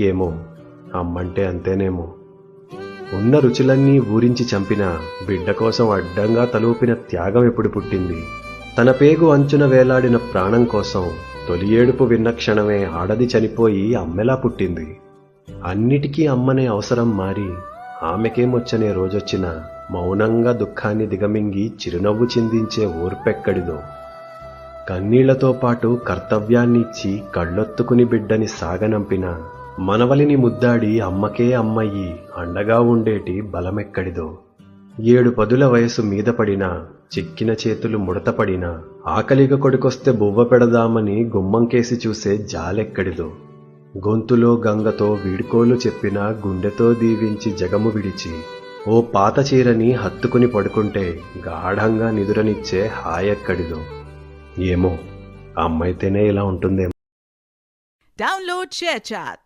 ఏమో, అమ్మంటే అంతేనేమో. ఉన్న రుచులన్నీ ఊరించి చంపిన బిడ్డ కోసం అడ్డంగా తలూపిన త్యాగం ఎప్పుడు పుట్టింది? తన పేగు అంచున వేలాడిన ప్రాణం కోసం తొలి ఏడుపు విన్న క్షణమే ఆడది చనిపోయి అమ్మెలా పుట్టింది. అన్నిటికీ అమ్మనే అవసరం మారి ఆమెకేమొచ్చనే రోజొచ్చినా మౌనంగా దుఃఖాన్ని దిగమింగి చిరునవ్వు చిందించే ఓర్పెక్కడిదో. కన్నీళ్లతో పాటు కర్తవ్యాన్ని ఇచ్చి కళ్ళొత్తుకుని బిడ్డని సాగనంపిన మనవలిని ముద్దాడి అమ్మకే అమ్మయ్యి అండగా ఉండేటి బలమెక్కడిదో. 7 పదుల వయసు మీద పడినా, చిక్కిన చేతులు ముడతపడినా, ఆకలిగా కొడుకొస్తే బువ్వ పెడదామని గుమ్మంకేసి చూసే జాలెక్కడిదో. గొంతులో గంగతో వీడ్కోలు చెప్పిన గుండెతో దీవించి జగము విడిచి ఓ పాత చీరని హత్తుకుని పడుకుంటే గాఢంగా నిదురనిచ్చే హాయెక్కడిదో. ఏమో, అమ్మైతేనే ఇలా ఉంటుందేమో. Download ShareChat.